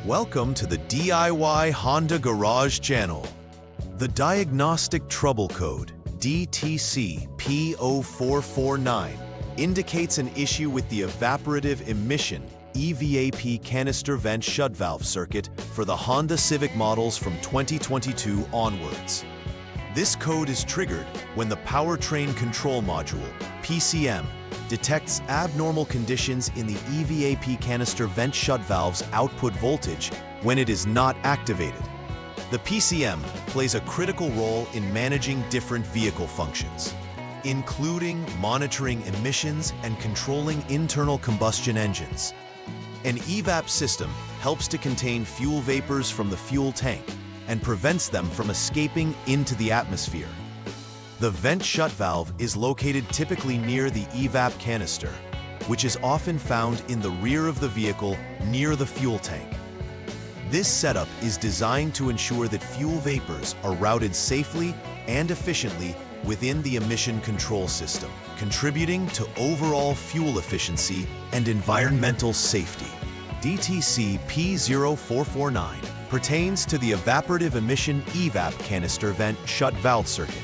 Welcome to the DIY Honda Garage channel. The Diagnostic Trouble Code, DTC P0449, indicates an issue with the Evaporative Emission Canister vent shut valve circuit for the Honda Civic models from 2022 onwards. This code is triggered when the Powertrain Control Module, PCM, detects abnormal conditions in the EVAP canister vent shut valve's output voltage when it is not activated. The PCM plays a critical role in managing different vehicle functions, including monitoring emissions and controlling internal combustion engines. An EVAP system helps to contain fuel vapors from the fuel tank and prevents them from escaping into the atmosphere. The vent shut valve is located typically near the EVAP canister, which is often found in the rear of the vehicle near the fuel tank. This setup is designed to ensure that fuel vapors are routed safely and efficiently within the emission control system, contributing to overall fuel efficiency and environmental safety. DTC P0449 pertains to the Evaporative Emission EVAP canister vent shut valve circuit,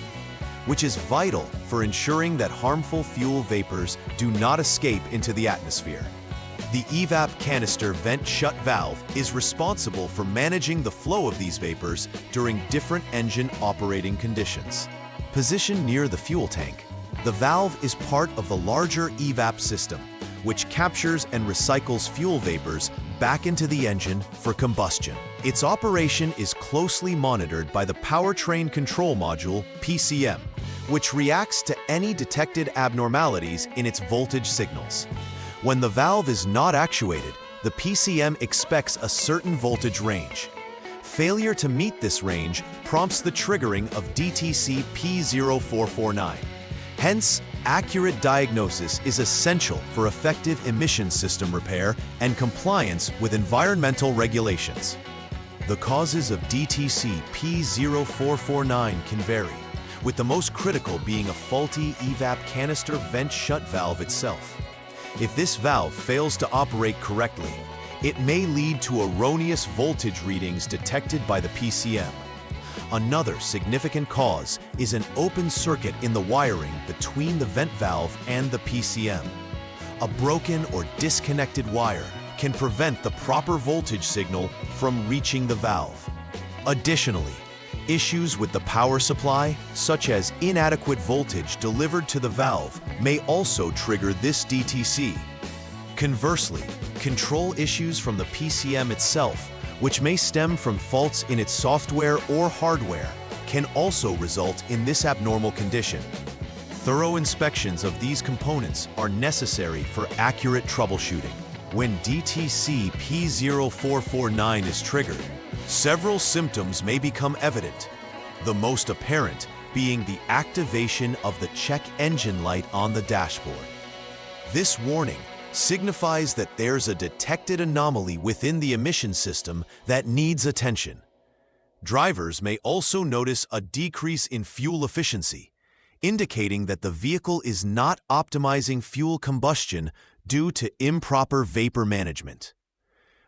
which is vital for ensuring that harmful fuel vapors do not escape into the atmosphere. The EVAP canister vent shut valve is responsible for managing the flow of these vapors during different engine operating conditions. Positioned near the fuel tank, the valve is part of the larger EVAP system, which captures and recycles fuel vapors back into the engine for combustion. Its operation is closely monitored by the Powertrain Control Module, PCM, which reacts to any detected abnormalities in its voltage signals. When the valve is not actuated, the PCM expects a certain voltage range. Failure to meet this range prompts the triggering of DTC P0449. Hence, accurate diagnosis is essential for effective emission system repair and compliance with environmental regulations. The causes of DTC P0449 can vary, with the most critical being a faulty EVAP canister vent shut valve itself. If this valve fails to operate correctly, it may lead to erroneous voltage readings detected by the PCM. Another significant cause is an open circuit in the wiring between the vent valve and the PCM. A broken or disconnected wire can prevent the proper voltage signal from reaching the valve. Additionally, issues with the power supply, such as inadequate voltage delivered to the valve, may also trigger this DTC. Conversely, control issues from the PCM itself, which may stem from faults in its software or hardware, can also result in this abnormal condition. Thorough inspections of these components are necessary for accurate troubleshooting. When DTC P0449 is triggered, several symptoms may become evident, the most apparent being the activation of the check engine light on the dashboard. This warning signifies that there's a detected anomaly within the emission system that needs attention. Drivers may also notice a decrease in fuel efficiency, indicating that the vehicle is not optimizing fuel combustion due to improper vapor management.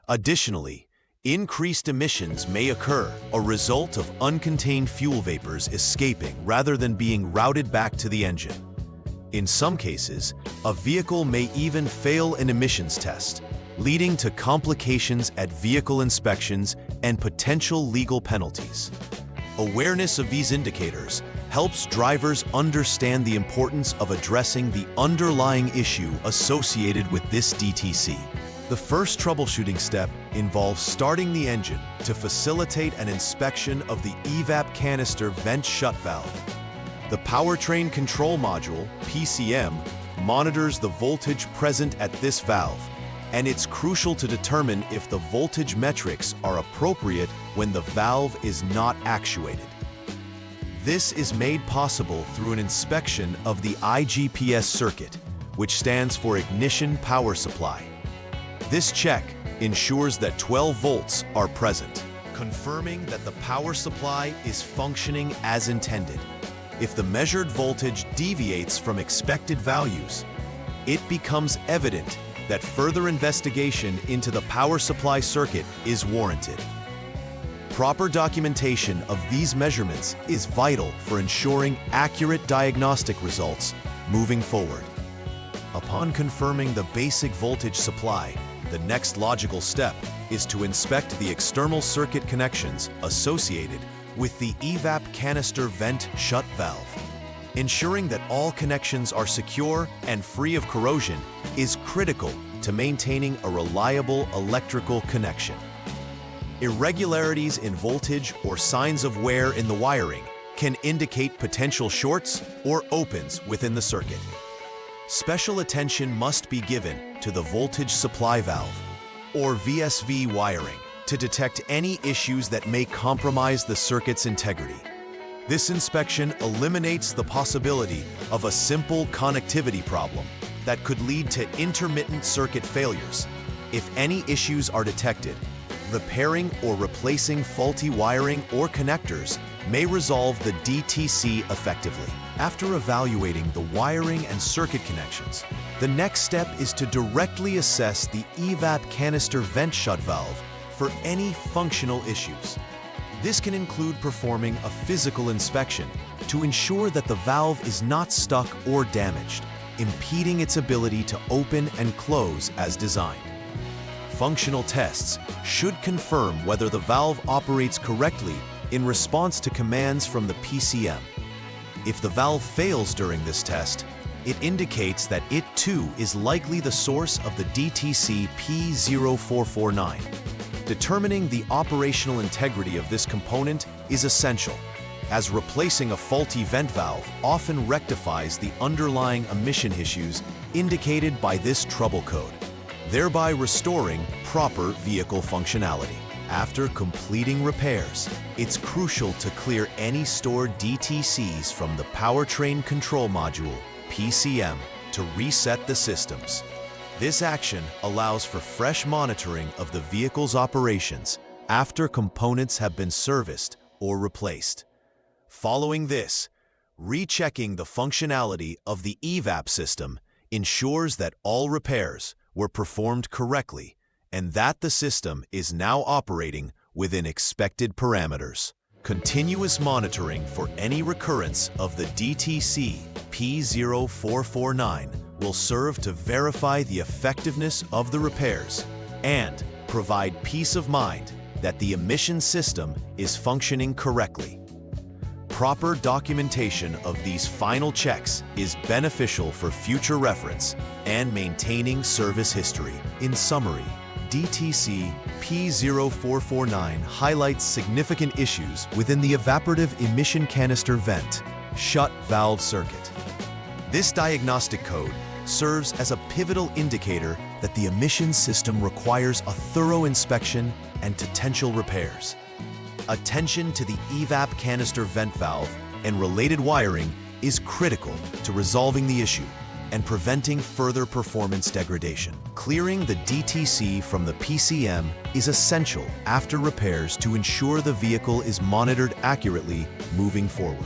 Additionally, increased emissions may occur, a result of uncontained fuel vapors escaping rather than being routed back to the engine. In some cases, a vehicle may even fail an emissions test, leading to complications at vehicle inspections and potential legal penalties. Awareness of these indicators helps drivers understand the importance of addressing the underlying issue associated with this DTC. The first troubleshooting step involves starting the engine to facilitate an inspection of the EVAP canister vent shut valve. The Powertrain Control Module, PCM, monitors the voltage present at this valve, and it's crucial to determine if the voltage metrics are appropriate when the valve is not actuated. This is made possible through an inspection of the IGPS circuit, which stands for Ignition Power Supply. This check ensures that 12 volts are present, confirming that the power supply is functioning as intended. If the measured voltage deviates from expected values, it becomes evident that further investigation into the power supply circuit is warranted. Proper documentation of these measurements is vital for ensuring accurate diagnostic results moving forward. Upon confirming the basic voltage supply, the next logical step is to inspect the external circuit connections associated with the evap canister vent shut valve. Ensuring that all connections are secure and free of corrosion is critical to maintaining a reliable electrical connection. Irregularities in voltage or signs of wear in the wiring can indicate potential shorts or opens within the circuit. Special attention must be given to the voltage supply valve, or VSV wiring, to detect any issues that may compromise the circuit's integrity. This inspection eliminates the possibility of a simple connectivity problem that could lead to intermittent circuit failures. If any issues are detected, repairing or replacing faulty wiring or connectors may resolve the DTC effectively. After evaluating the wiring and circuit connections, the next step is to directly assess the evap canister vent shut valve for any functional issues. This can include performing a physical inspection to ensure that the valve is not stuck or damaged, impeding its ability to open and close as designed. Functional tests should confirm whether the valve operates correctly in response to commands from the PCM. If the valve fails during this test, it indicates that it too is likely the source of the DTC P0449. Determining the operational integrity of this component is essential, as replacing a faulty vent valve often rectifies the underlying emission issues indicated by this trouble code, thereby restoring proper vehicle functionality. After completing repairs, it's crucial to clear any stored DTCs from the powertrain control module, PCM, to reset the systems. This action allows for fresh monitoring of the vehicle's operations after components have been serviced or replaced. Following this, rechecking the functionality of the evap system ensures that all repairs were performed correctly and that the system is now operating within expected parameters. Continuous monitoring for any recurrence of the DTC P0449 will serve to verify the effectiveness of the repairs and provide peace of mind that the emission system is functioning correctly. Proper documentation of these final checks is beneficial for future reference and maintaining service history. In summary, DTC P0449 highlights significant issues within the evaporative emission canister vent shut valve circuit. This diagnostic code serves as a pivotal indicator that the emissions system requires a thorough inspection and potential repairs. Attention to the evap canister vent valve and related wiring is critical to resolving the issue and preventing further performance degradation. Clearing the DTC from the PCM is essential after repairs to ensure the vehicle is monitored accurately moving forward.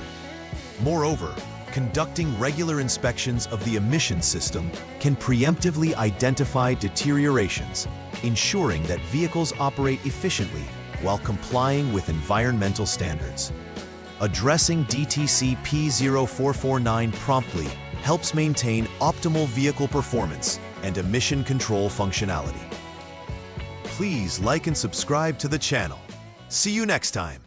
Moreover, conducting regular inspections of the emission system can preemptively identify deteriorations, ensuring that vehicles operate efficiently while complying with environmental standards. Addressing DTC P0449 promptly helps maintain optimal vehicle performance and emission control functionality. Please like and subscribe to the channel. See you next time.